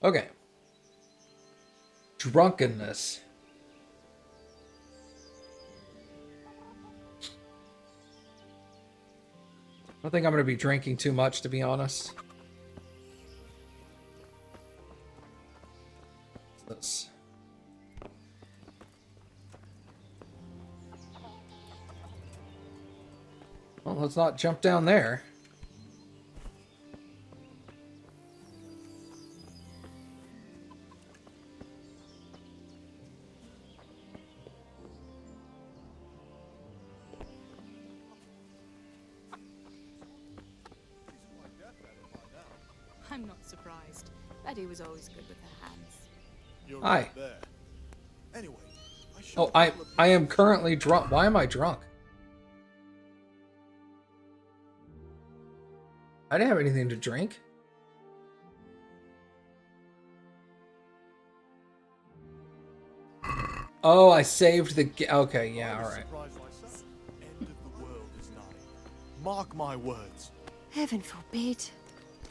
Okay. Drunkenness. I don't think I'm going to be drinking too much, to be honest. What's this? Well, let's not jump down there. I'm not surprised. Betty was always good with her hands. You're Hi. right there. Anyway, I shot Oh, a couple of I am people. currently drunk. Why am I drunk? I didn't have anything to drink. Oh, I saved the... Okay, yeah, I was alright. surprised myself. End of the world is nigh. Mark my words. Heaven forbid.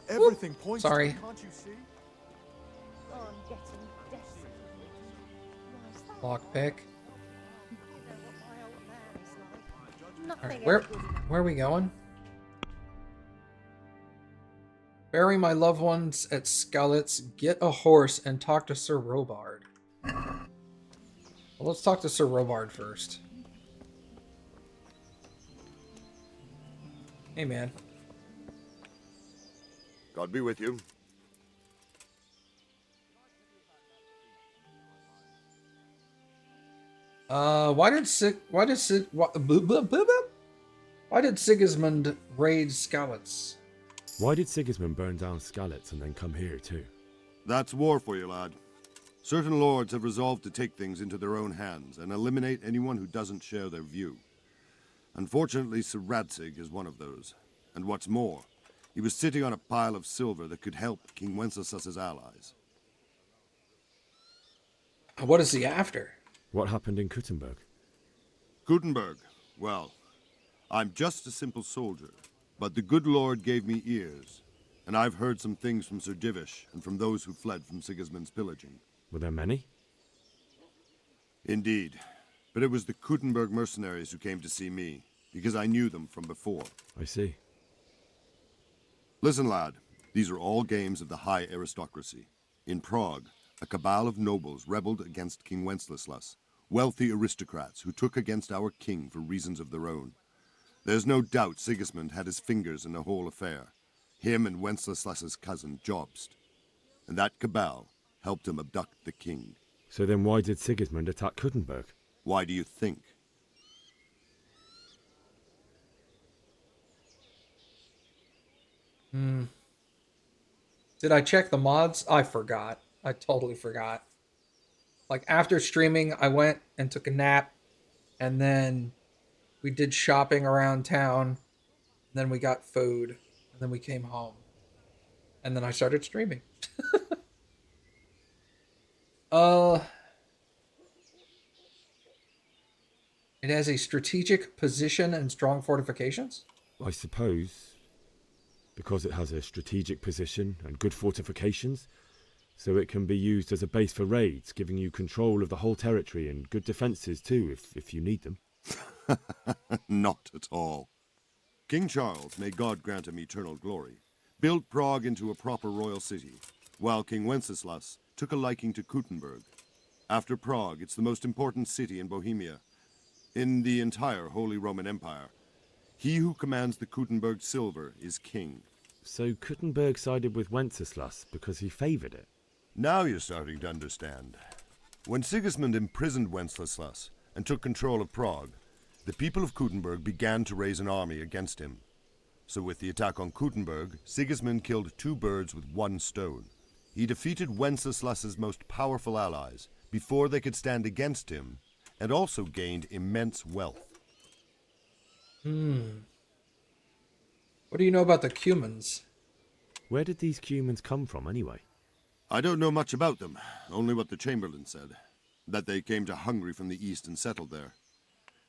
Everything points to Sorry. it, can't you see? Oh, I'm getting desperate. Why's that? Lockpick. You know what my old man is like. Alright, Nothing where ever good enough. are we going? Bury my loved ones at Skelet's, get a horse, and talk to Sir Robard. Well, let's talk to Sir Robard first. Hey, man. God be with you. Why did Sigismund raid Skalitz? Why did Sigismund burn down Skalitz and then come here too? That's war for you, lad. Certain lords have resolved to take things into their own hands and eliminate anyone who doesn't share their view. Unfortunately, Sir Radzig is one of those. And what's more, he was sitting on a pile of silver that could help King Wenceslas's allies. What is he after? What happened in Kuttenberg? Gutenberg, well, I'm just a simple soldier, but the good Lord gave me ears, and I've heard some things from Sir Divish and from those who fled from Sigismund's pillaging. Were there many? Indeed, but it was the Kuttenberg mercenaries who came to see me, because I knew them from before. I see. Listen, lad, these are all games of the high aristocracy. In Prague, a cabal of nobles rebelled against King Wenceslas, wealthy aristocrats who took against our king for reasons of their own. There's no doubt Sigismund had his fingers in the whole affair, him and Wenceslas's cousin Jobst. And that cabal helped him abduct the king. So then why did Sigismund attack Kuttenberg? Why do you think? Did I check the mods? I forgot. I totally forgot. Like, after streaming, I went and took a nap, and then we did shopping around town, and then we got food, and then we came home. And then I started streaming. uh it has a strategic position and strong fortifications? I suppose because it has a strategic position and good fortifications, so it can be used as a base for raids, giving you control of the whole territory and good defences too, if you need them. Not at all. King Charles, may God grant him eternal glory, built Prague into a proper royal city, while King Wenceslas took a liking to Kuttenberg. After Prague, it's the most important city in Bohemia, in the entire Holy Roman Empire. He who commands the Kuttenberg silver is king. So Kuttenberg sided with Wenceslas because he favoured it. Now you're starting to understand. When Sigismund imprisoned Wenceslas and took control of Prague, the people of Kuttenberg began to raise an army against him. So with the attack on Kuttenberg, Sigismund killed two birds with one stone. He defeated Wenceslas's most powerful allies before they could stand against him, and also gained immense wealth. What do you know about the Cumans? Where did these Cumans come from anyway? I don't know much about them, only what the Chamberlain said, that they came to Hungary from the east and settled there.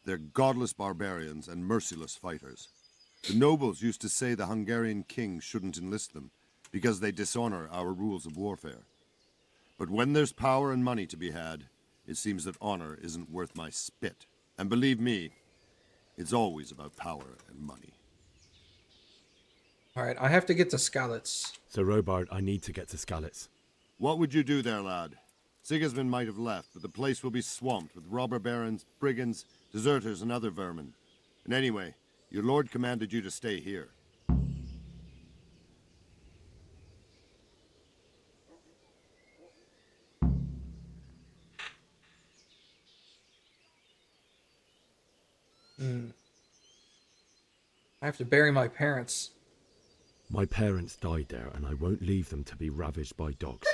They're godless barbarians and merciless fighters. The nobles used to say the Hungarian king shouldn't enlist them, because they dishonor our rules of warfare. But when there's power and money to be had, it seems that honor isn't worth my spit. And believe me, it's always about power and money. All right, I have to get to Skalitz. So, Robard, I need to get to Skalitz. What would you do there, lad? Sigismund might have left, but the place will be swamped with robber barons, brigands, deserters, and other vermin. And anyway, your lord commanded you to stay here. I have to bury my parents. My parents died there, and I won't leave them to be ravaged by dogs.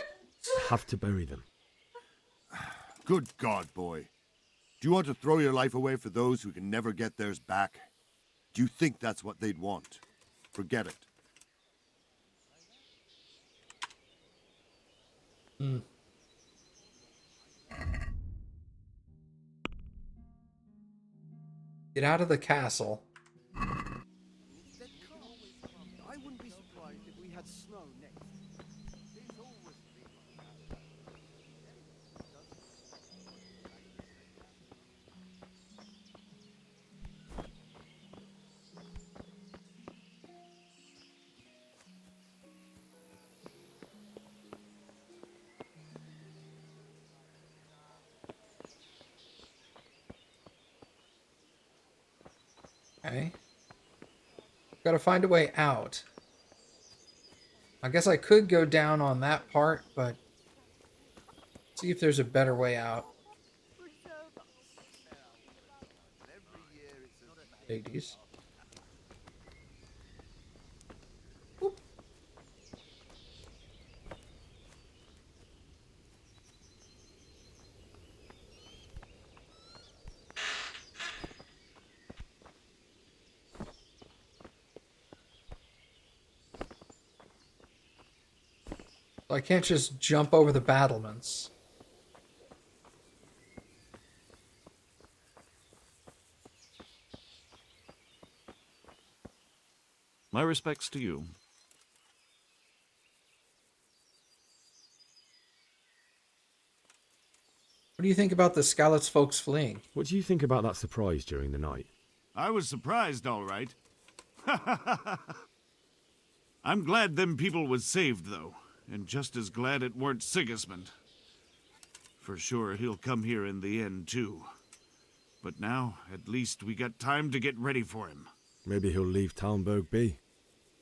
I have to bury them. Good God, boy. Do you want to throw your life away for those who can never get theirs back? Do you think that's what they'd want? Forget it. Get out of the castle. That can't always come. I wouldn't be surprised if we had snow next. There's always been like that. Okay. Gotta find a way out. I guess I could go down on that part, but see if there's a better way out. Ladies. Whoop. I can't just jump over the battlements. My respects to you. What do you think about the Skalitz folks fleeing? What do you think about that surprise during the night? I was surprised, all right. I'm glad them people was saved, though, and just as glad it weren't Sigismund. For sure, he'll come here in the end, too. But now, at least we got time to get ready for him. Maybe he'll leave Talmberg be.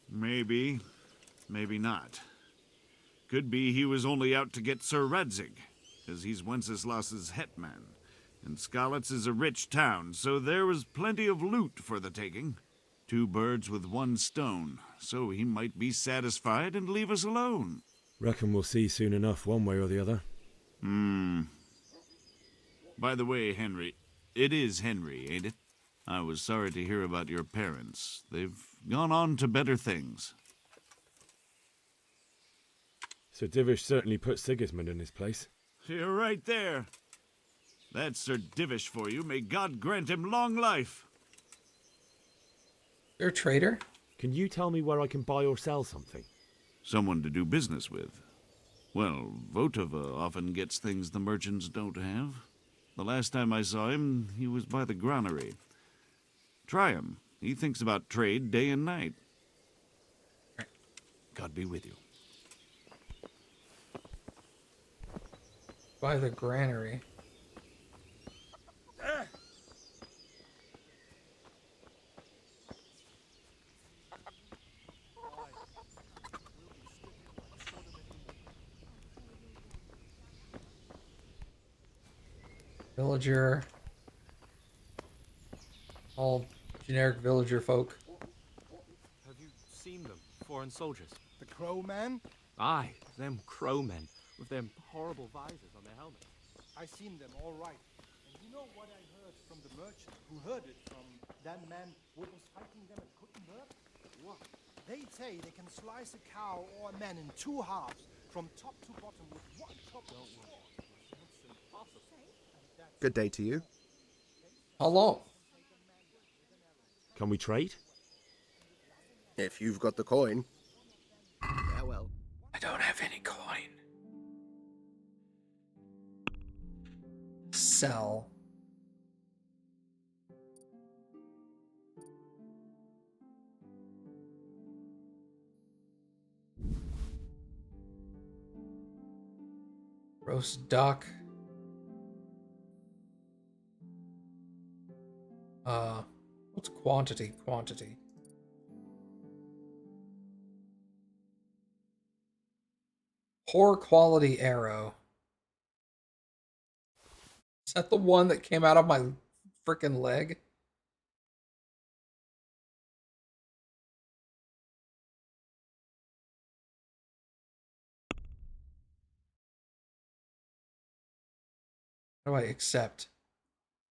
Maybe. Maybe not. Could be he was only out to get Sir Radzig, as he's Wenceslas's hetman. And Skalitz is a rich town, so there was plenty of loot for the taking. 2 birds with 1 stone, so he might be satisfied and leave us alone. Reckon we'll see soon enough, one way or the other. By the way, Henry, it is Henry, ain't it? I was sorry to hear about your parents. They've gone on to better things. Sir Divish certainly put Sigismund in his place. You're right there. That's Sir Divish for you. May God grant him long life. You're a traitor? Can you tell me where I can buy or sell something? Someone to do business with. Well, Votova often gets things the merchants don't have. The last time I saw him, he was by the granary. Try him. He thinks about trade day and night. God be with you. By the granary. Villager. All generic villager folk. Have you seen them, foreign soldiers? The Crow Man? Aye, them crowmen, with them horrible visors on their helmets. I seen them all right. And you know what I heard from the merchant who heard it from that man what was fighting them at Kuttenberg? What? They say they can slice a cow or a man in 2 halves from top to bottom with 1 chop of sword. That's impossible. Good day to you. How long? Can we trade? If you've got the coin. Farewell. I don't have any coin. sell. Roast duck. What's quantity? Quantity. Poor quality arrow. Is that the one that came out of my freaking leg? How do I accept?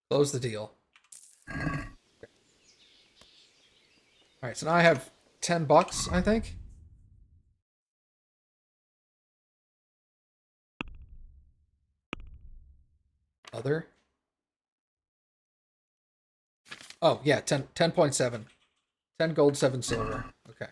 Close the deal. Alright, so now I have $10, I think. Other. Oh, yeah, 10.7. 10 gold, 7 silver. Okay.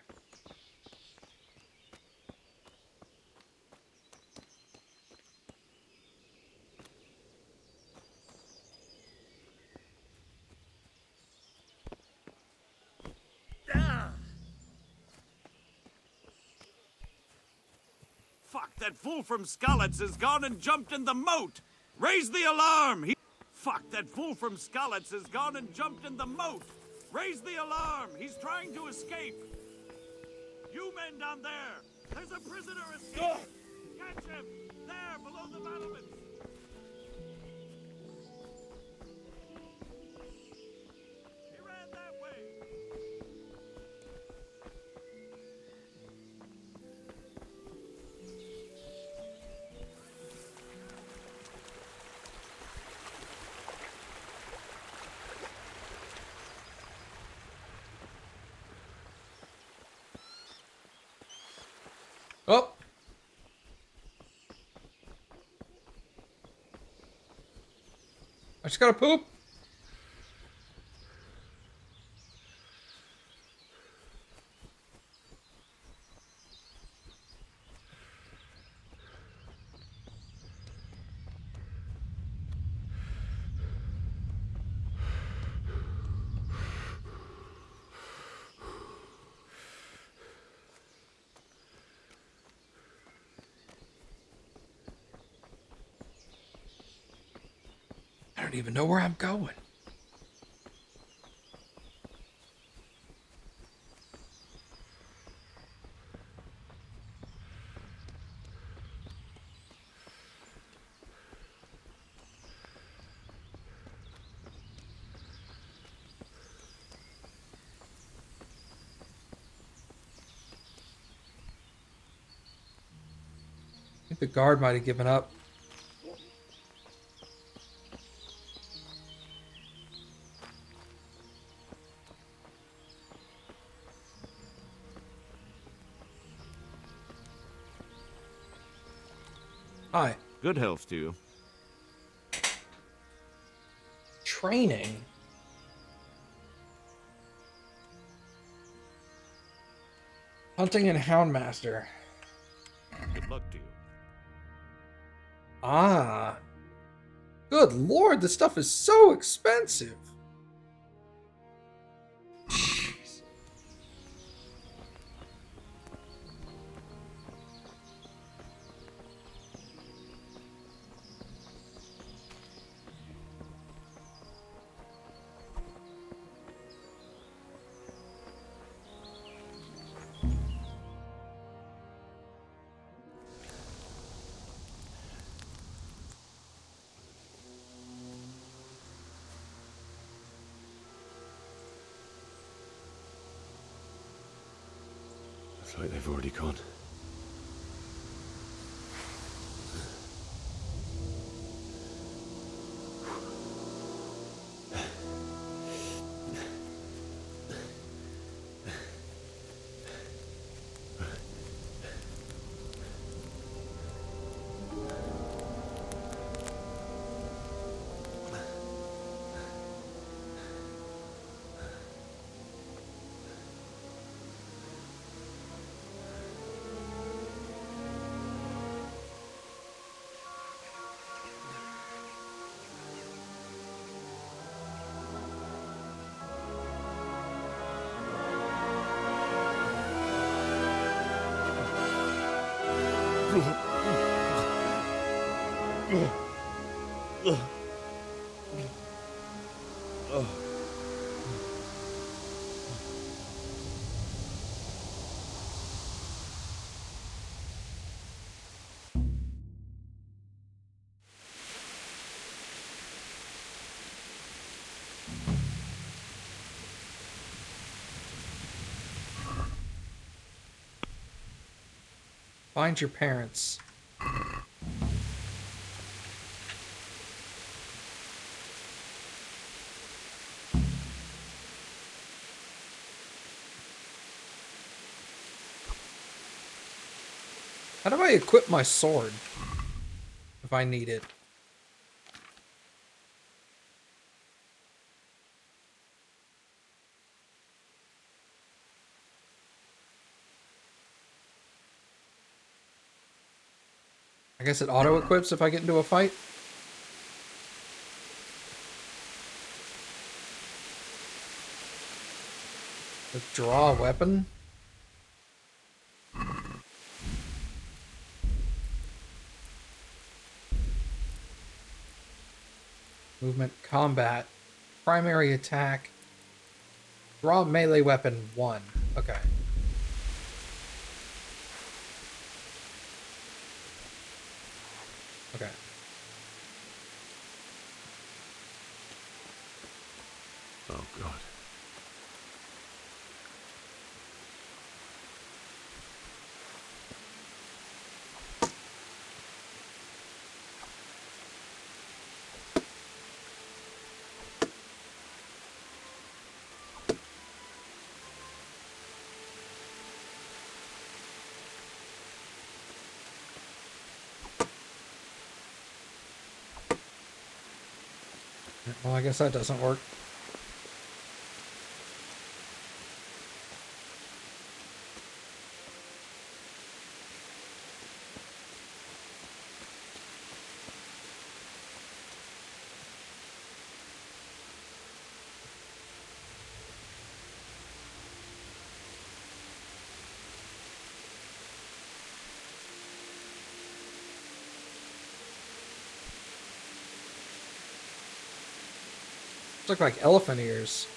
Fuck, that fool from Skalitz has gone and jumped in the moat! Raise the alarm! Fuck, that fool from Skalitz has gone and jumped in the moat! Raise the alarm! He's trying to escape! You men down there! There's a prisoner escaping! Catch him! There, below the battlements! He ran that way! Oh! I just gotta poop. I don't even know where I'm going. I think the guard might have given up. Hi. Good health to you. Training. Hunting and Houndmaster. Good luck to you. Ah. Good lord, this stuff is so expensive. Jeez. Looks like they've already gone. Find your parents. How do I equip my sword? If I need it. I guess it auto-equips if I get into a fight. Withdraw a weapon. Movement, combat, primary attack. Draw melee weapon 1. Okay. Okay. Oh, God. Well, I guess that doesn't work. Look like elephant ears.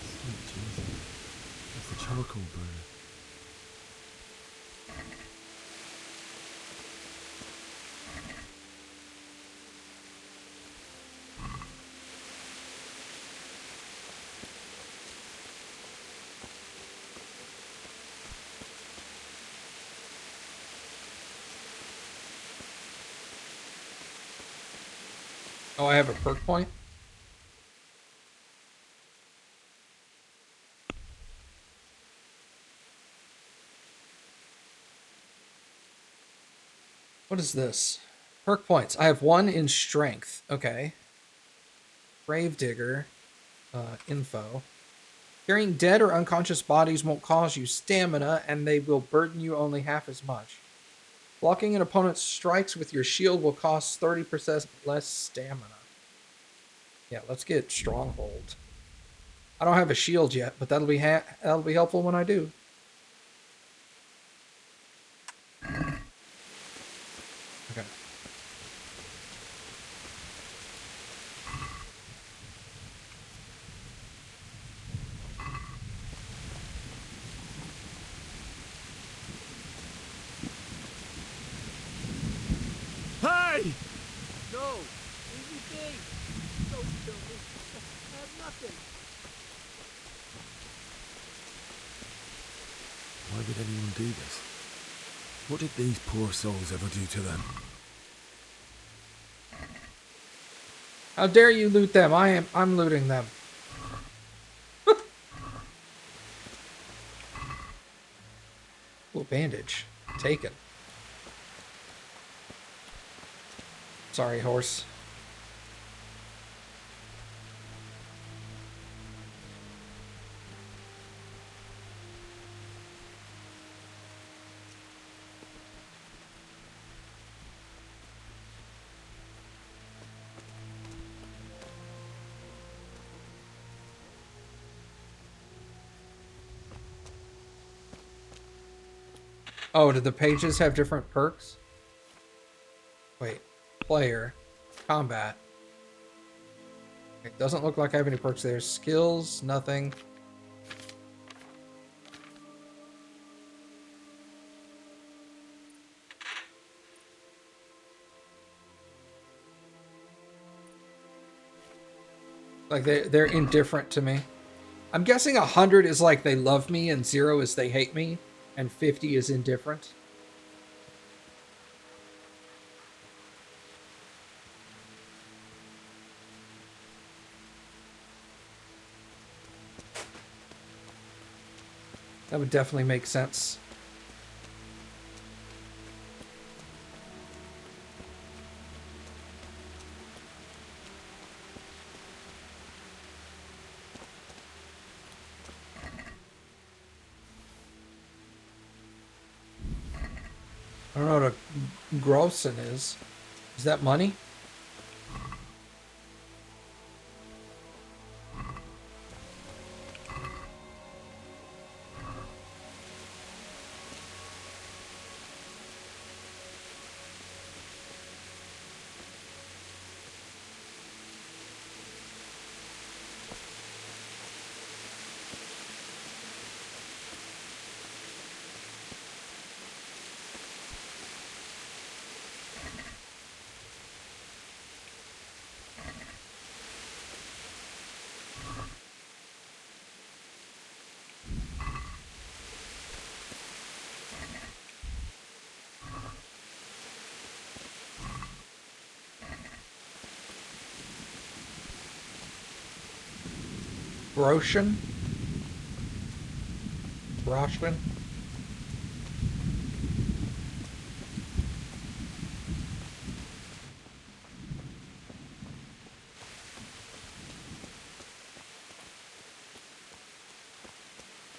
Sweet Jesus. That's the charcoal burner. Oh, I have a perk point? What is this? Perk points. I have 1 in strength. Okay. Grave digger. Info. Carrying dead or unconscious bodies won't cause you stamina, and they will burden you only half as much. Blocking an opponent's strikes with your shield will cost 30% less stamina. Yeah, let's get Stronghold. I don't have a shield yet, but that'll be helpful when I do. Okay. Hey! No! Leave me be! Don't kill me. I have nothing. Why would anyone do this? What did these poor souls ever do to them? How dare you loot them? I'm looting them. Ooh, bandage. Taken. Sorry, horse. Oh, do the pages have different perks? Wait. Player. Combat. It doesn't look like I have any perks there. Skills, nothing. Like they're indifferent to me. I'm guessing 100 is like they love me and 0 is they hate me and 50 is indifferent. That would definitely make sense. I don't know what a grossen is. Is that money? Groschen? Groschen?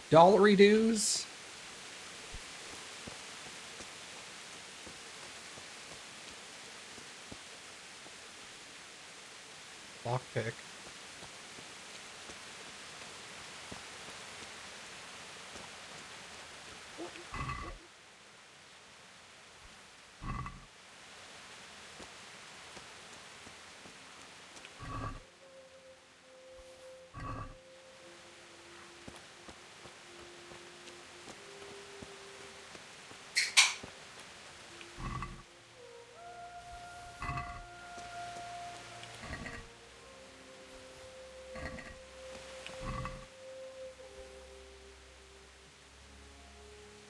Dollary dues? Lockpick.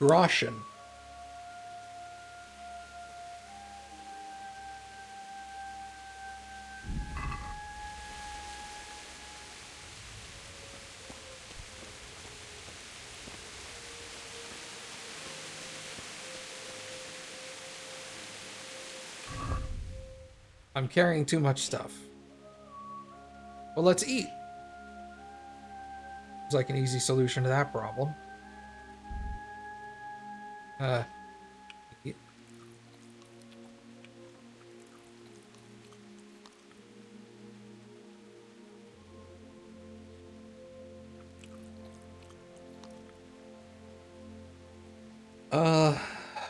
Groschen. I'm carrying too much stuff. Well, let's eat. It's like an easy solution to that problem. Eat.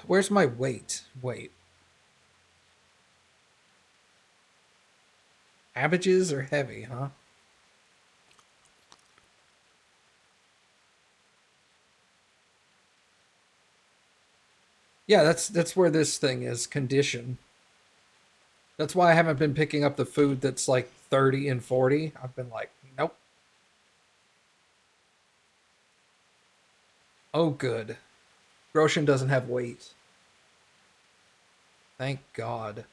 Where's my weight? Wait. Cabbages are heavy, huh? Yeah, that's where this thing is, condition. That's why I haven't been picking up the food that's like 30 and 40. I've been like, nope. Oh, good. Groshen doesn't have weight. Thank God.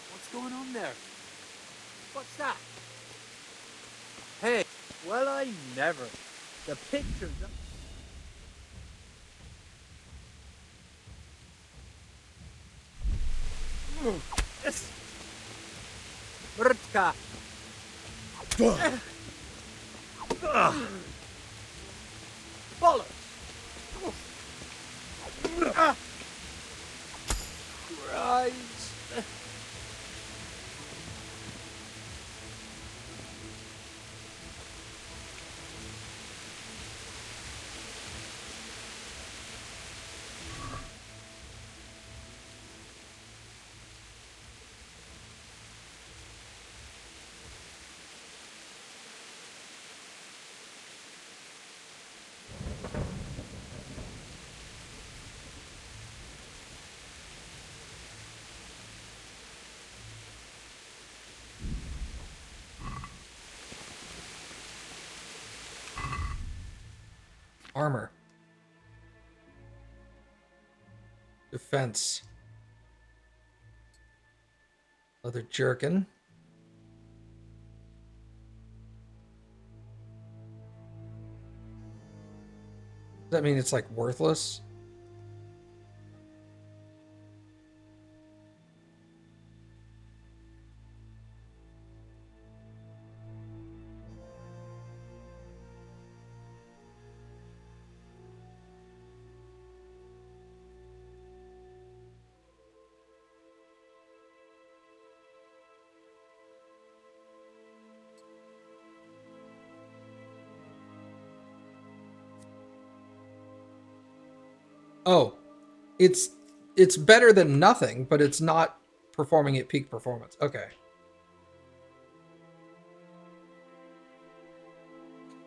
What's going on there? What's that? Hey, well, I never. The pictures. Yes. Mrtka. Bollocks. Christ. Armor. Defense. Leather jerkin. Does that mean it's like worthless? Oh, it's better than nothing, but it's not performing at peak performance. Okay.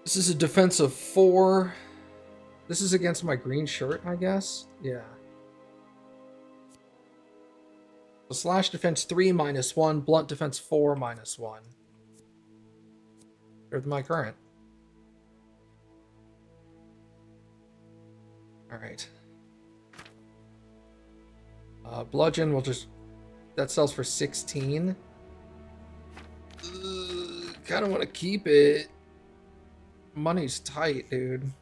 This is a defense of 4. This is against my green shirt, I guess. Yeah. So slash defense 3 -1, blunt defense 4 -1. Here's my current. All right. Bludgeon will just, that sells for 16. Kind of want to keep it. Money's tight, dude.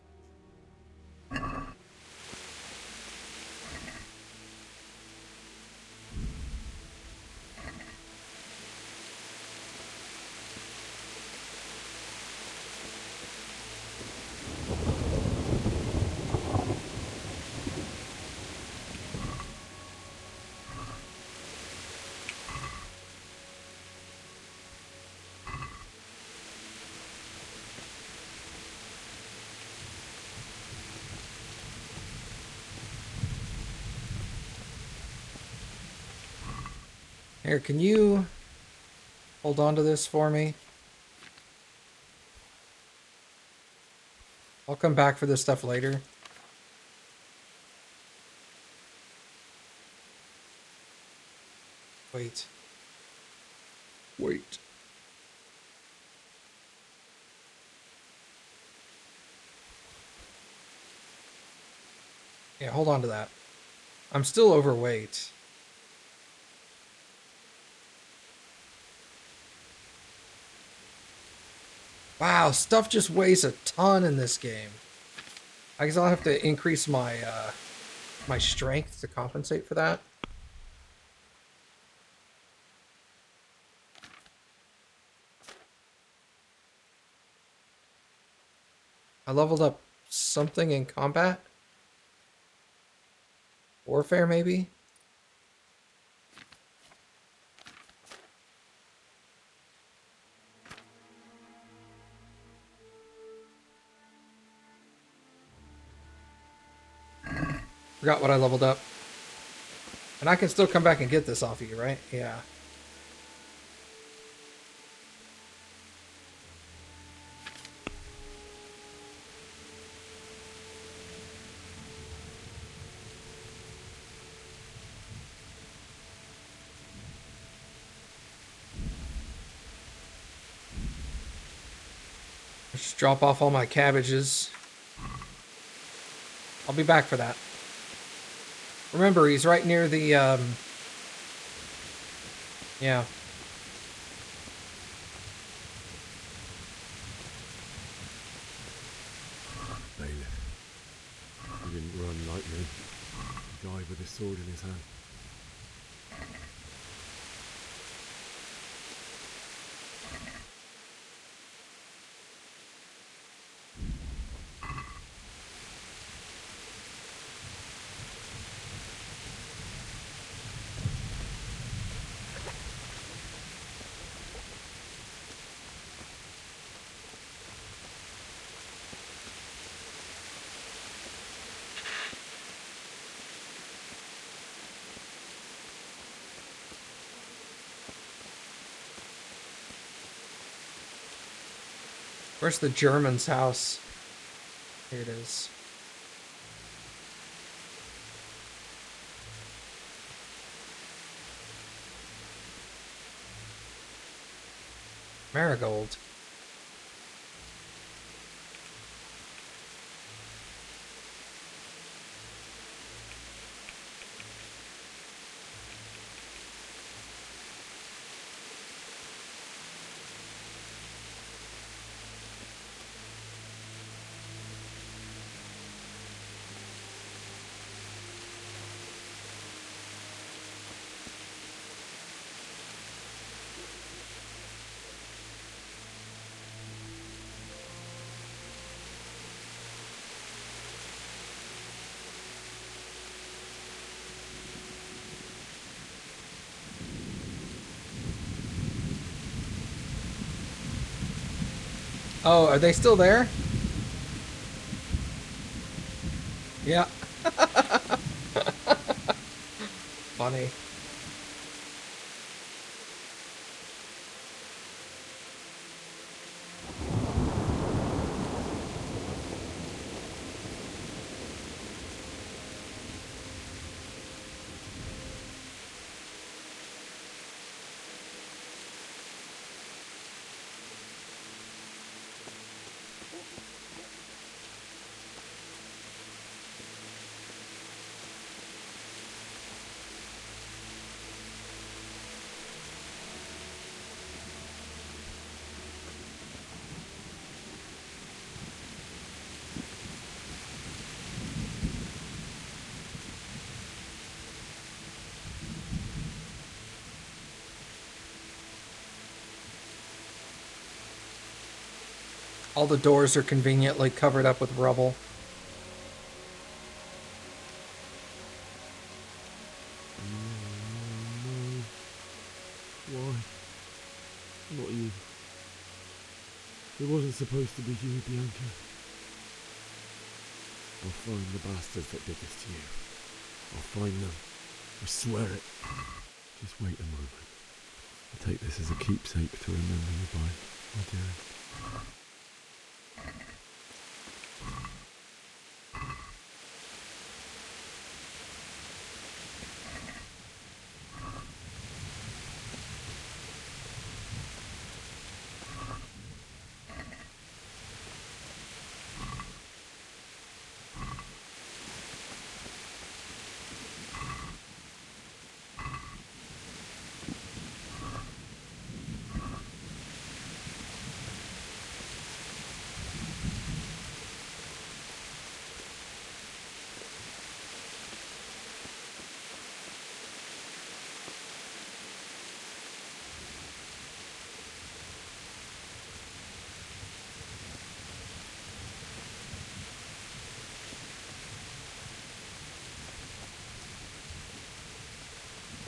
Here, can you hold on to this for me? I'll come back for this stuff later. Wait. Wait. Yeah, hold on to that. I'm still overweight. Wow, stuff just weighs a ton in this game. I guess I'll have to increase my my strength to compensate for that. I leveled up something in combat. Warfare, maybe? Forgot what I leveled up. And I can still come back and get this off of you, right? Yeah. Just drop off all my cabbages. I'll be back for that. Remember, he's right near the, yeah. Bailiff. He didn't run like me. He died with a sword in his hand. Where's the German's house? Here it is. Marigold. Oh, are they still there? Yeah. Funny. All the doors are conveniently covered up with rubble. No. Why? Not you. It wasn't supposed to be you, Bianca. I'll find the bastards that did this to you. I'll find them. I swear it. Just wait a moment. I'll take this as a keepsake to remember you by, my dearest.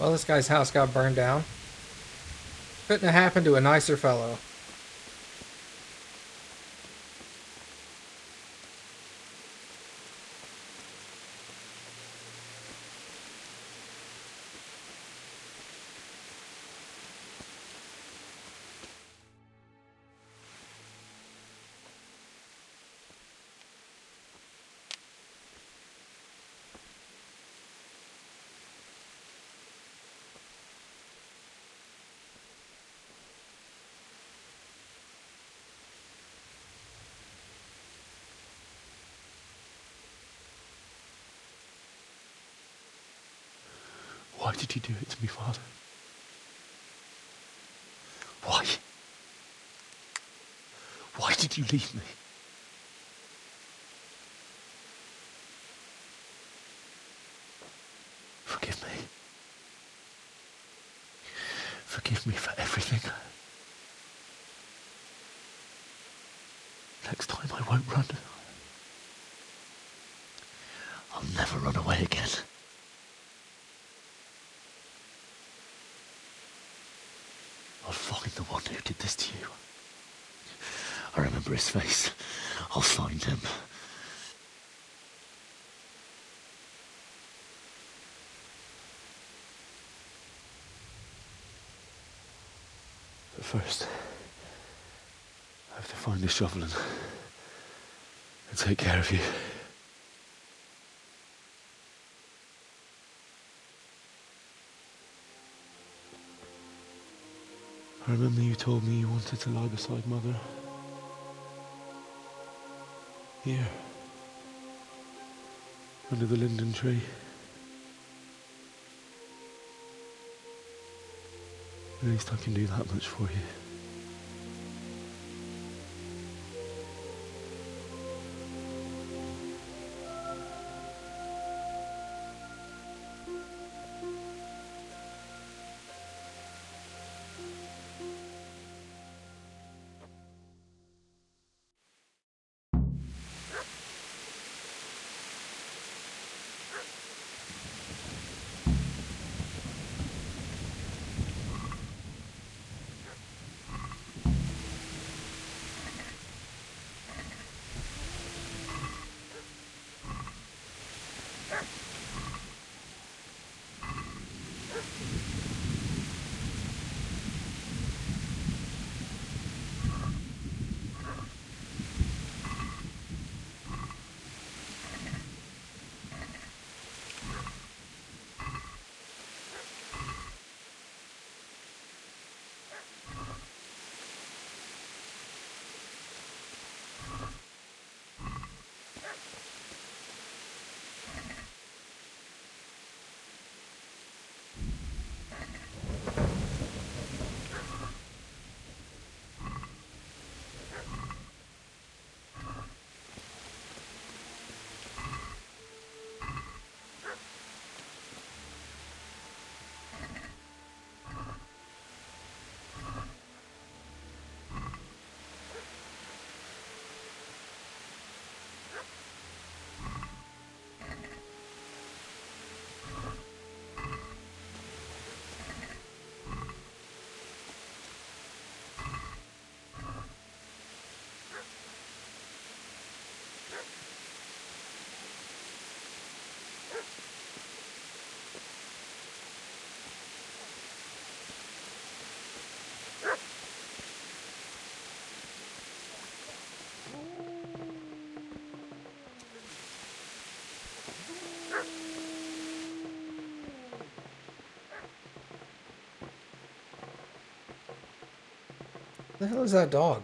Well, this guy's house got burned down. Couldn't have happened to a nicer fellow. Why did you do it to me, Father? Why? Why did you leave me? Forgive me. Forgive me for everything. Next time I won't run. I'll never run away again. I'll find the one who did this to you. I remember his face. I'll find him. But first, I have to find a shovel and take care of you. I remember you told me you wanted to lie beside Mother. Here. Under the linden tree. At least I can do that much for you. The hell is that dog?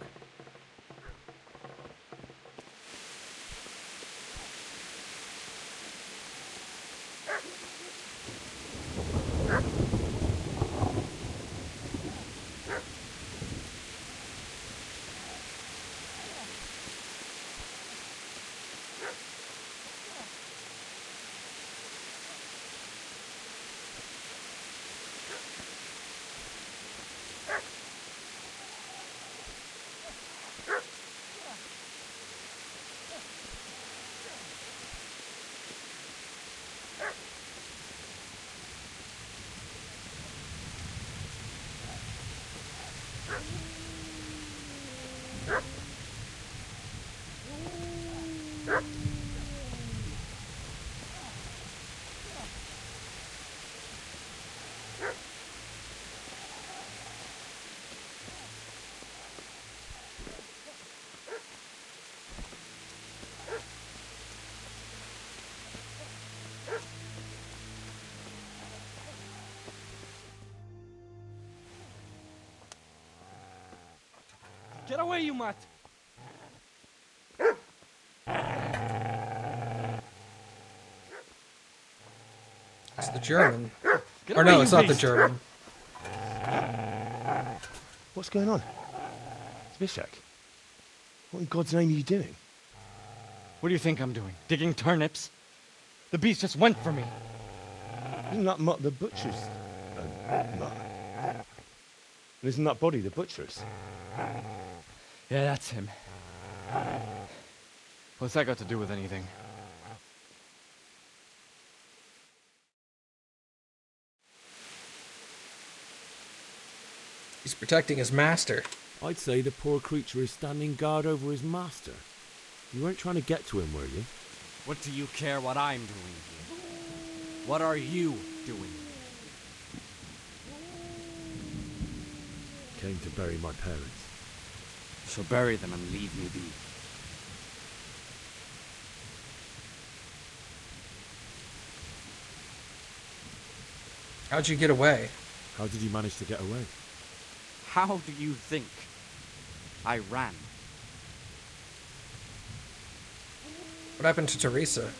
Get away, you mutt! It's the German. Get Or away, no, you it's not the beast! German. What's going on? Zbyszek, what in God's name are you doing? What do you think I'm doing? Digging turnips? The beast just went for me. Isn't that Mutt the butcher's? Mutt? And isn't that body the butcher's? Yeah, that's him. What's that got to do with anything? He's protecting his master. I'd say the poor creature is standing guard over his master. You weren't trying to get to him, were you? What do you care what I'm doing here? What are you doing here? Came to bury my parents. So bury them and leave me be. How'd you get away? How did you manage to get away? How do you think? I ran. What happened to Teresa?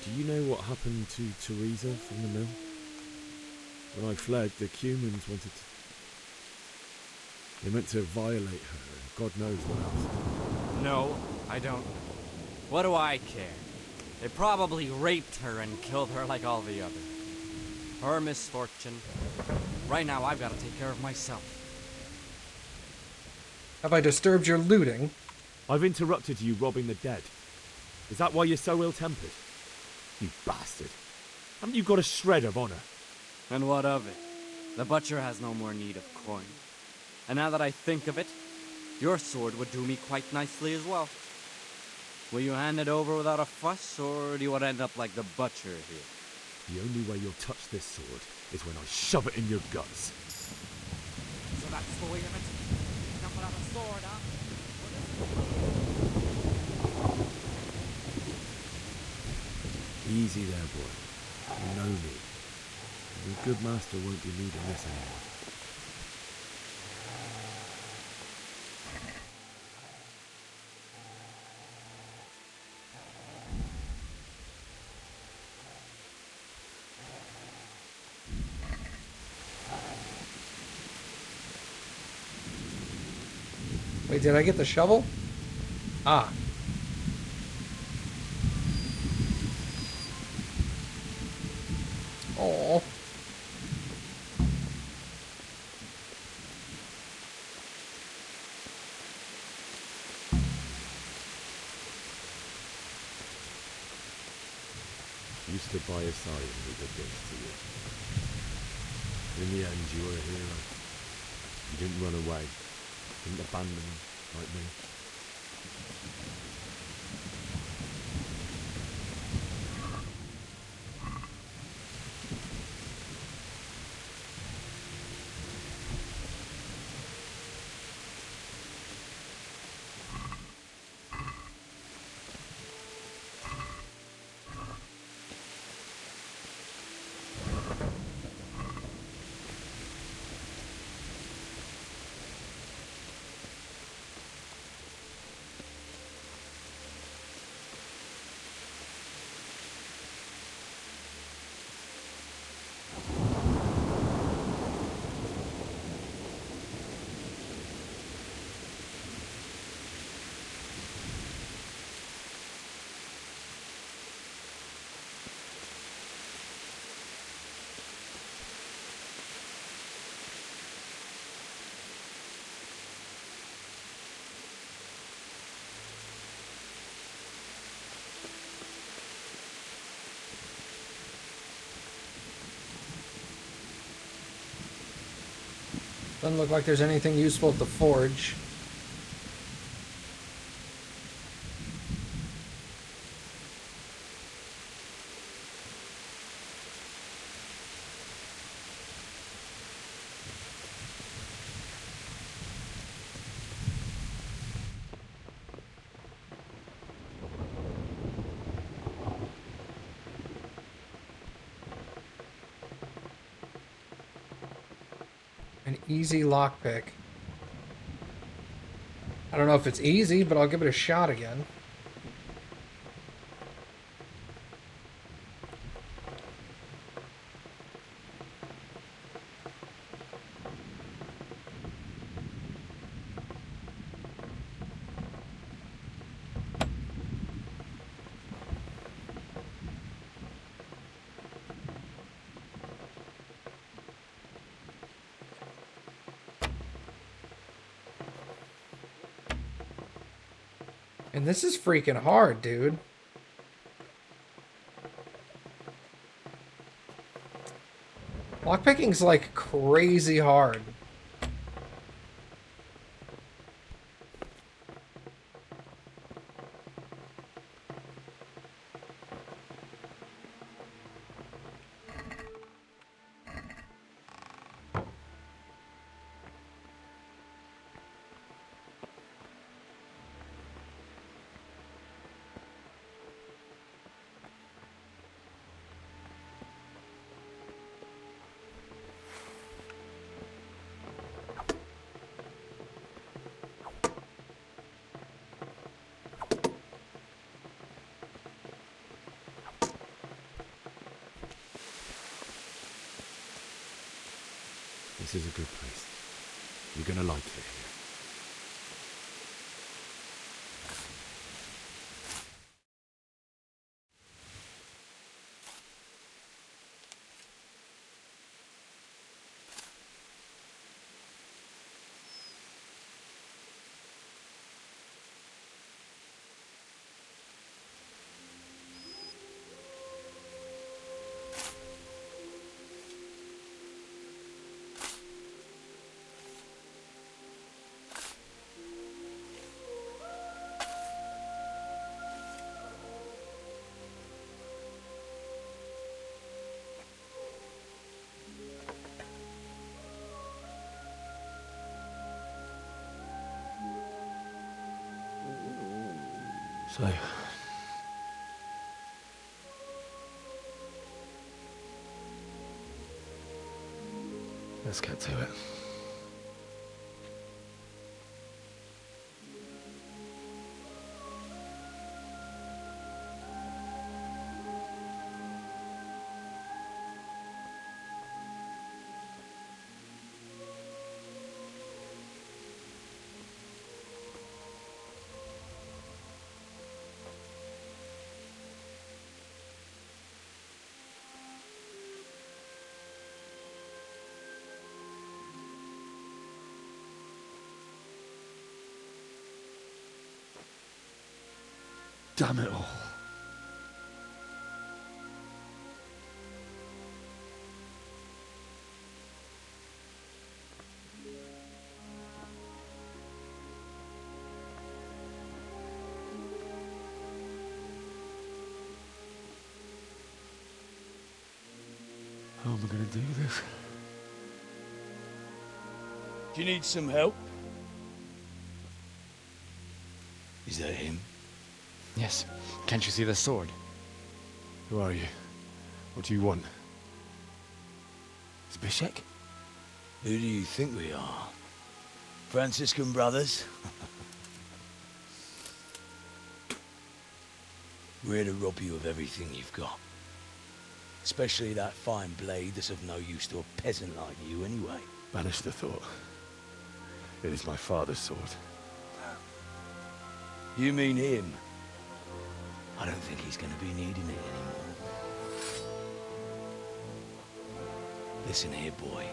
Do you know what happened to Teresa from the mill? When I fled, the Cumans wanted to... They meant to violate her, and God knows what else. No, I don't. What do I care? They probably raped her and killed her like all the others. Her misfortune. Right now, I've got to take care of myself. Have I disturbed your looting? I've interrupted you robbing the dead. Is that why you're so ill-tempered? You bastard. Haven't you got a shred of honor? And what of it? The butcher has no more need of coin. And now that I think of it, your sword would do me quite nicely as well. Will you hand it over without a fuss, or do you want to end up like the butcher here? The only way you'll touch this sword is when I shove it in your guts. So that's the way of it? Not without a sword, huh? Easy there, boy. You know me. Your good master won't be needing this anymore. Wait, did I get the shovel? Ah. Oh. You stood by his side and he did this to you. In the end, you were a hero. You didn't run away. Didn't abandon him like me. Doesn't look like there's anything useful at the forge. An easy lockpick. I don't know if it's easy, but I'll give it a shot again. And this is freaking hard, dude. Lockpicking's like crazy hard. This is a good place. You're gonna like it here. So, let's get to it. Damn it all. How am I going to do this? Do you need some help? Is that him? Yes. Can't you see the sword? Who are you? What do you want? Zbyszek? Who do you think we are? Franciscan brothers? We're here to rob you of everything you've got. Especially that fine blade that's of no use to a peasant like you anyway. Banish the thought. It is my father's sword. You mean him? I don't think he's going to be needing it anymore. Listen here, boy.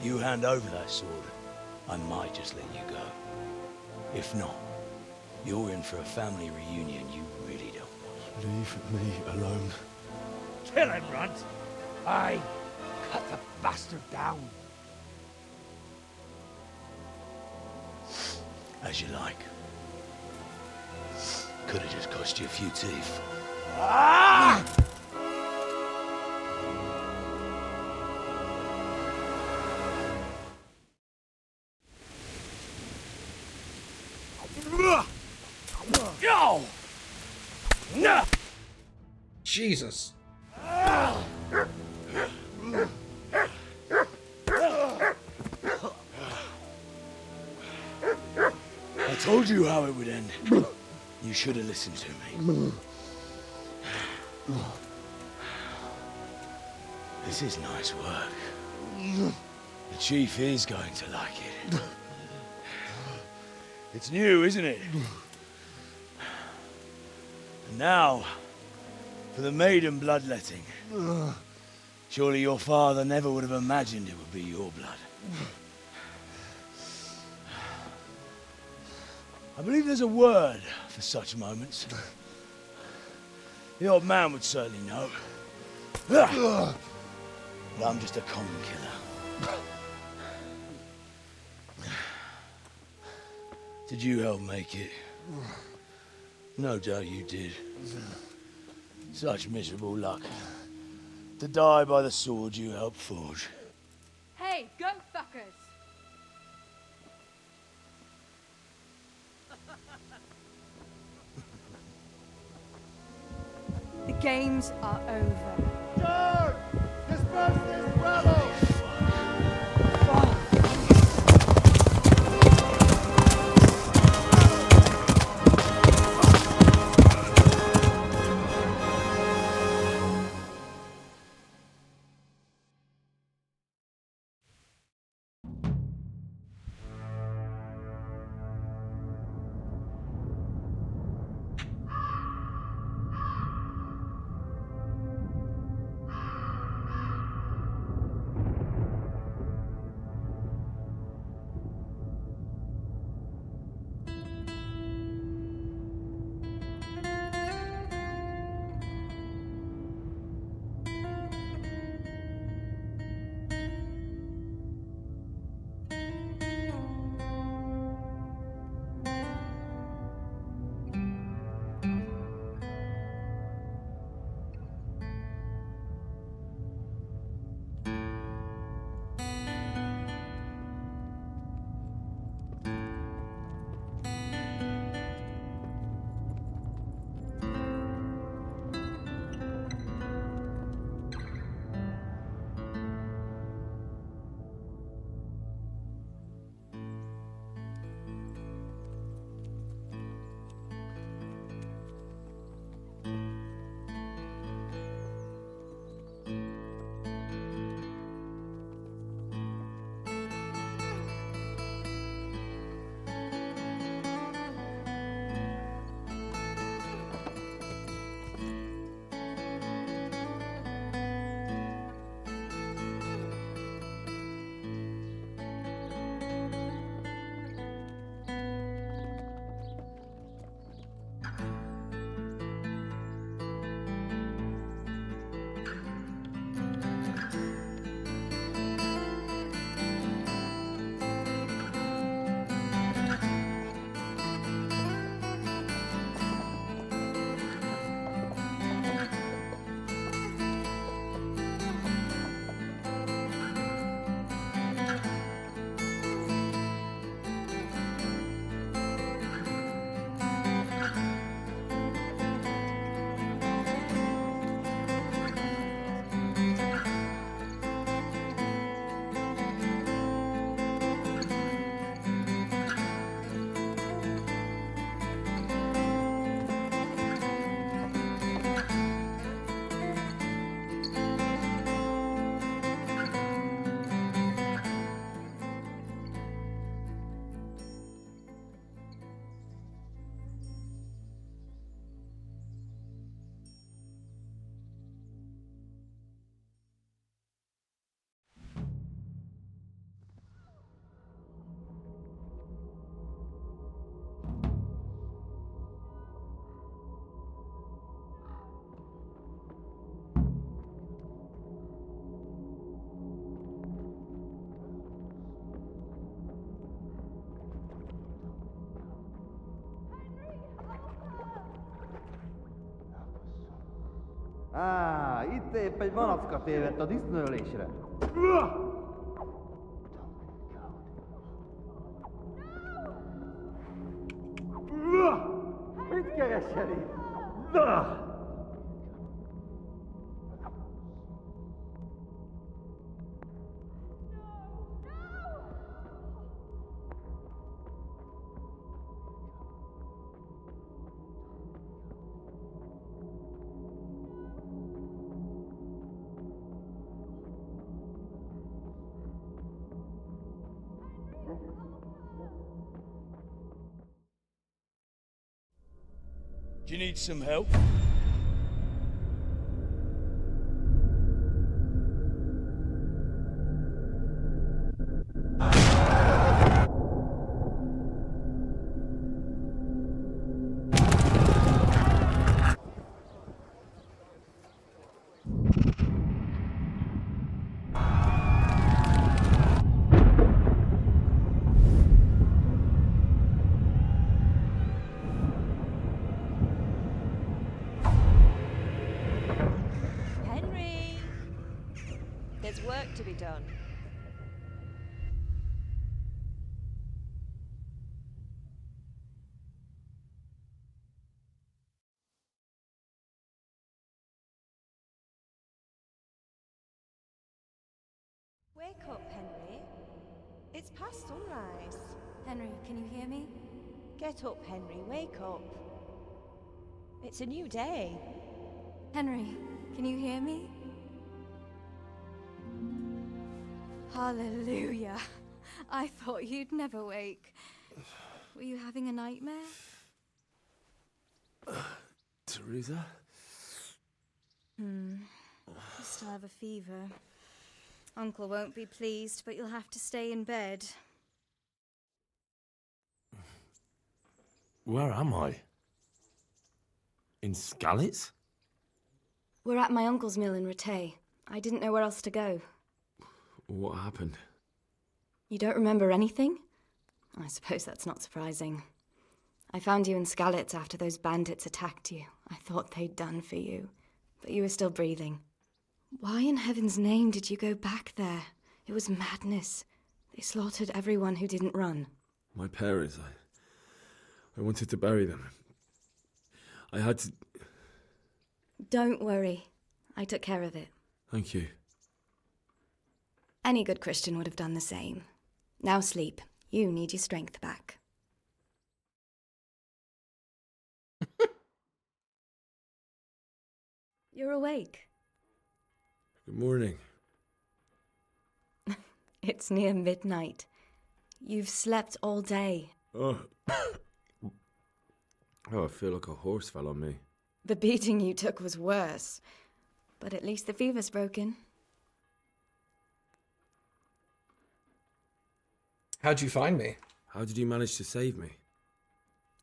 You hand over that sword, I might just let you go. If not, you're in for a family reunion you really don't want. Leave me alone. Kill him, Runt! Aye, cut the bastard down. As you like. Could have just cost you a few teeth. Ah! No! No! Jesus. told you how it would end. You should have listened to me. This is nice work. The chief is going to like it. It's new, isn't it? And now, for the maiden bloodletting. Surely your father never would have imagined it would be your blood. I believe there's a word for such moments. The old man would certainly know. But I'm just a common killer. Did you help make it? No doubt you did. Such miserable luck. To die by the sword you helped forge. Hey, go fuckers! The games are over. George! Disperse this rebel! Itt épp egy malacka tévedt a disznőlésre. Mit keresel itt? Do you need some help? Henry! There's work to be done. Wake up, Henry. It's past sunrise. Henry, can you hear me? Get up, Henry. Wake up. It's a new day. Henry, can you hear me? Hallelujah. I thought you'd never wake. Were you having a nightmare? Teresa? You still have a fever. Uncle won't be pleased, but you'll have to stay in bed. Where am I? In Skalitz? We're at my uncle's mill in Rattay. I didn't know where else to go. What happened? You don't remember anything? I suppose that's not surprising. I found you in Skalitz after those bandits attacked you. I thought they'd done for you, but you were still breathing. Why in heaven's name did you go back there? It was madness. They slaughtered everyone who didn't run. My parents, I wanted to bury them. I had to... Don't worry. I took care of it. Thank you. Any good Christian would have done the same. Now sleep. You need your strength back. You're awake. Good morning. It's near midnight. You've slept all day. Oh. Oh, I feel like a horse fell on me. The beating you took was worse. But at least the fever's broken. How'd you find me? How did you manage to save me?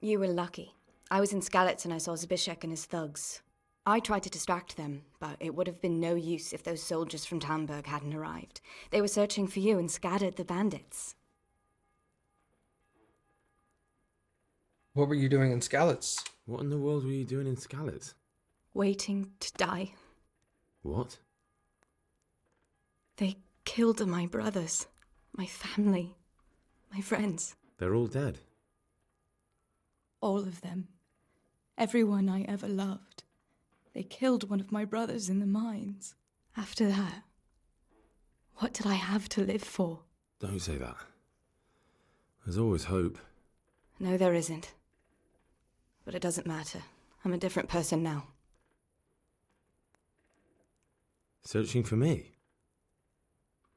You were lucky. I was in Skalitz and I saw Zbyszek and his thugs. I tried to distract them, but it would have been no use if those soldiers from Talmberg hadn't arrived. They were searching for you and scattered the bandits. What were you doing in Skalitz? What in the world were you doing in Skalitz? Waiting to die. What? They killed my brothers, my family, my friends. They're all dead. All of them. Everyone I ever loved. They killed one of my brothers in the mines. After that, what did I have to live for? Don't say that. There's always hope. No, there isn't. But it doesn't matter. I'm a different person now. Searching for me?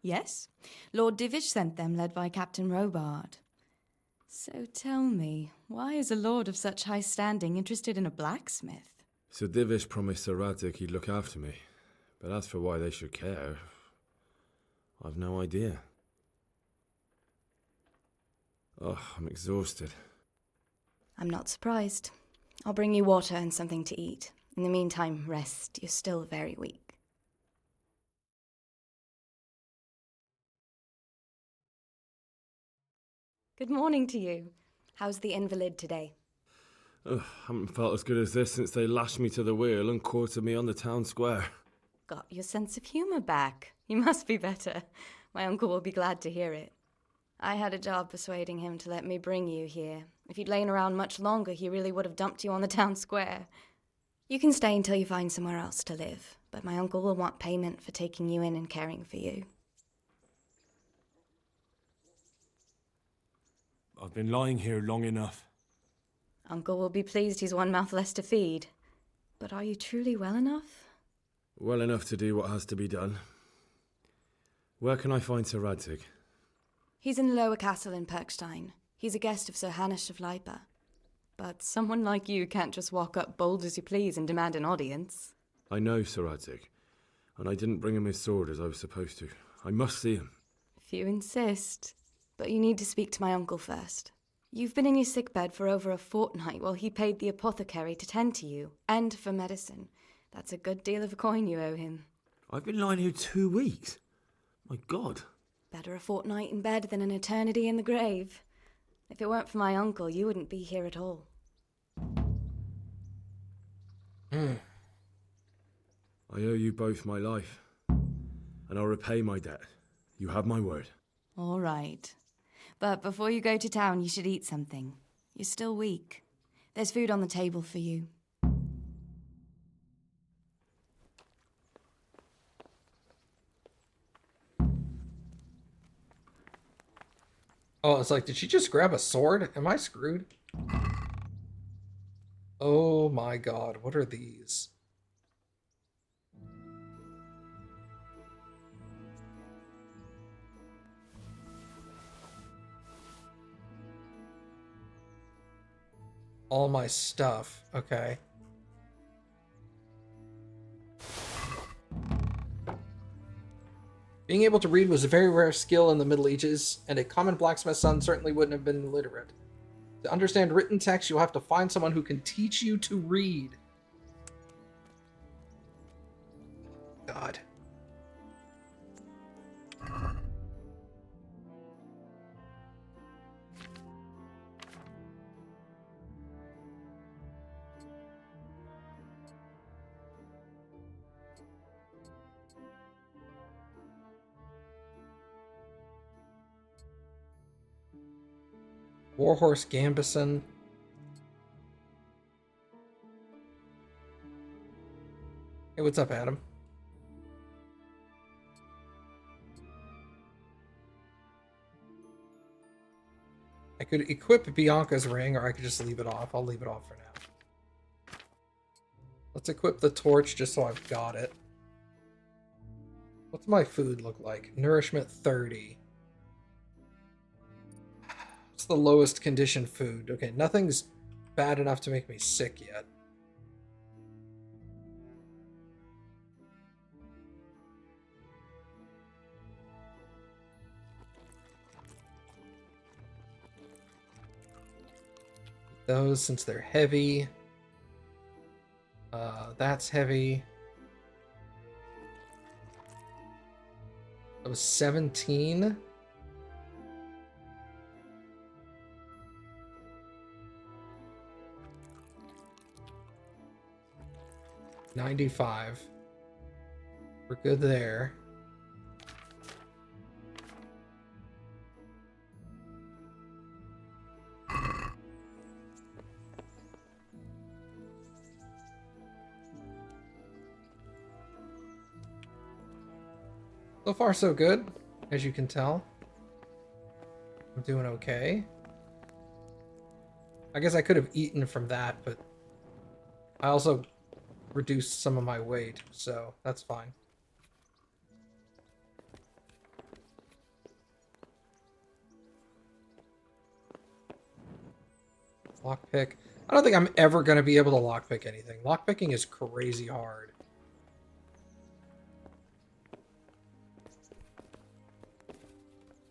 Yes. Lord Divish sent them, led by Captain Robard. So tell me, why is a lord of such high standing interested in a blacksmith? Sir Divish promised Sir Radzig he'd look after me. But as for why they should care, I've no idea. Oh, I'm exhausted. I'm not surprised. I'll bring you water and something to eat. In the meantime, rest. You're still very weak. Good morning to you. How's the invalid today? Ugh, haven't felt as good as this since they lashed me to the wheel and quartered me on the town square. Got your sense of humour back. You must be better. My uncle will be glad to hear it. I had a job persuading him to let me bring you here. If you'd lain around much longer, he really would have dumped you on the town square. You can stay until you find somewhere else to live, but my uncle will want payment for taking you in and caring for you. I've been lying here long enough. Uncle will be pleased he's one mouth less to feed. But are you truly well enough? Well enough to do what has to be done. Where can I find Sir Radzig? He's in the lower castle in Perkstein. He's a guest of Sir Hanush of Leipa. But someone like you can't just walk up bold as you please and demand an audience. I know Sir Radzig, and I didn't bring him his sword as I was supposed to. I must see him. If you insist. But you need to speak to my uncle first. You've been in your sickbed for over a fortnight while he paid the apothecary to tend to you, and for medicine. That's a good deal of coin you owe him. I've been lying here 2 weeks. My God. Better a fortnight in bed than an eternity in the grave. If it weren't for my uncle, you wouldn't be here at all. I owe you both my life, and I'll repay my debt. You have my word. All right. But before you go to town, you should eat something. You're still weak. There's food on the table for you. Oh, it's like, did she just grab a sword? Am I screwed? Oh my god, what are these? All my stuff, okay. Being able to read was a very rare skill in the Middle Ages, and a common blacksmith's son certainly wouldn't have been illiterate. To understand written text, you'll have to find someone who can teach you to read. God. Warhorse Gambison. Hey, what's up, Adam? I could equip Bianca's ring, or I could just leave it off. I'll leave it off for now. Let's equip the torch just so I've got it. What's my food look like? Nourishment 30. What's the lowest condition food? Okay, nothing's bad enough to make me sick yet. Those, since they're heavy. That's heavy. That was 17. $95. We're good there. So far, so good, as you can tell. I'm doing okay. I guess I could have eaten from that, but I also reduced some of my weight, so that's fine. Lockpick. I don't think I'm ever going to be able to lockpick anything. Lockpicking is crazy hard.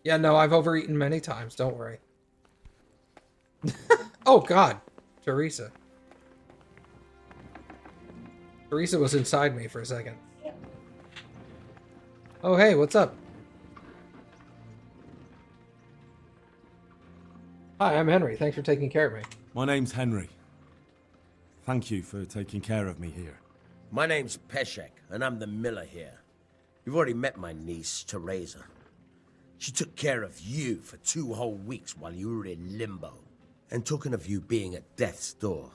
Yeah, no, I've overeaten many times, don't worry. Oh, God. Teresa. Teresa was inside me for a second. Oh, hey, what's up? Hi, I'm Henry. Thanks for taking care of me. My name's Henry. Thank you for taking care of me here. My name's Peshek, and I'm the miller here. You've already met my niece, Teresa. She took care of you for 2 whole weeks while you were in limbo. And talking of you being at death's door,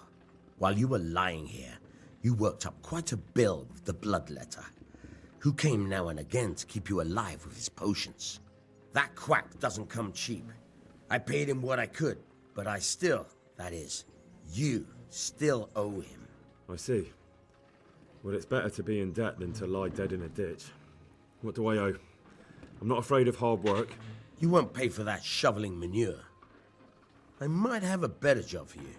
while you were lying here, you worked up quite a bill with the bloodletter, who came now and again to keep you alive with his potions. That quack doesn't come cheap. I paid him what I could, but I still, that is, you still owe him. I see. Well, it's better to be in debt than to lie dead in a ditch. What do I owe? I'm not afraid of hard work. You won't pay for that shoveling manure. I might have a better job for you.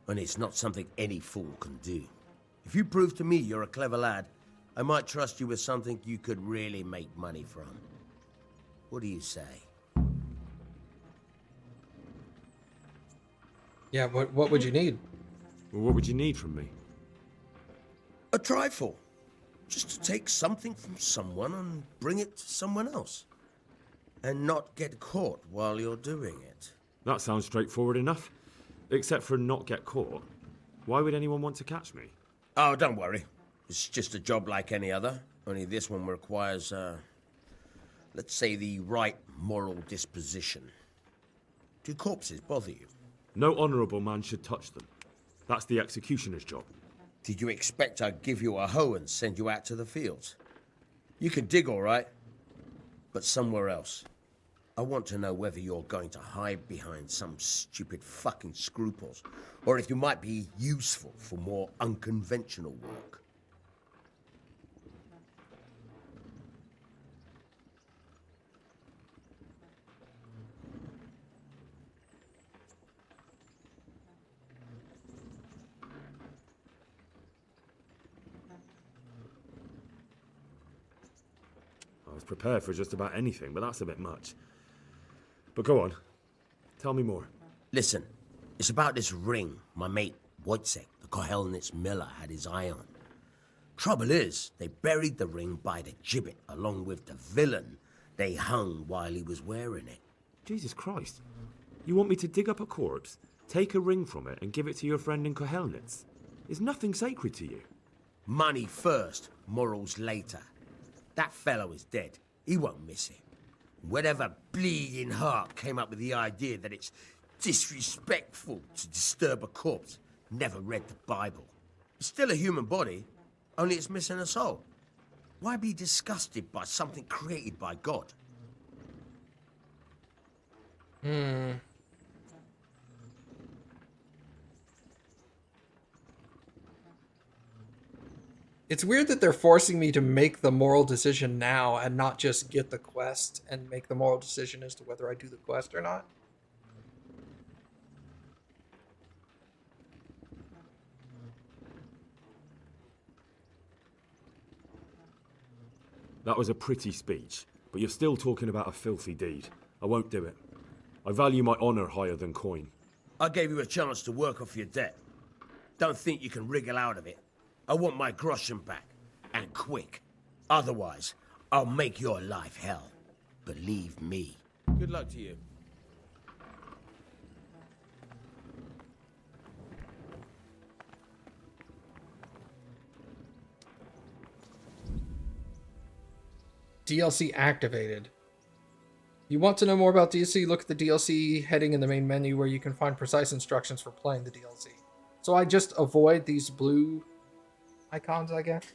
and it's not something any fool can do. If you prove to me you're a clever lad, I might trust you with something you could really make money from. What do you say? Yeah, what would you need? Well, what would you need from me? A trifle. Just to take something from someone and bring it to someone else. And not get caught while you're doing it. That sounds straightforward enough. Except for not get caught. Why would anyone want to catch me? Oh, don't worry. It's just a job like any other. Only this one requires, let's say, the right moral disposition. Do corpses bother you? No honourable man should touch them. That's the executioner's job. Did you expect I'd give you a hoe and send you out to the fields? You can dig all right, but somewhere else. I want to know whether you're going to hide behind some stupid fucking scruples, or if you might be useful for more unconventional work. I was prepared for just about anything, but that's a bit much. But go on. Tell me more. Listen, it's about this ring my mate Wojciech, the Kohelnitz miller, had his eye on. Trouble is, they buried the ring by the gibbet along with the villain they hung while he was wearing it. Jesus Christ. You want me to dig up a corpse, take a ring from it, and give it to your friend in Kohelnitz? Is nothing sacred to you? Money first, morals later. That fellow is dead. He won't miss it. Whatever bleeding heart came up with the idea that it's disrespectful to disturb a corpse never read the Bible. It's still a human body, only it's missing a soul. Why be disgusted by something created by God? It's weird that they're forcing me to make the moral decision now and not just get the quest and make the moral decision as to whether I do the quest or not. That was a pretty speech, but you're still talking about a filthy deed. I won't do it. I value my honour higher than coin. I gave you a chance to work off your debt. Don't think you can wriggle out of it. I want my groschen back, and quick. Otherwise, I'll make your life hell. Believe me. Good luck to you. DLC activated. You want to know more about DLC? Look at the DLC heading in the main menu where you can find precise instructions for playing the DLC. So I just avoid these blue icons, I guess.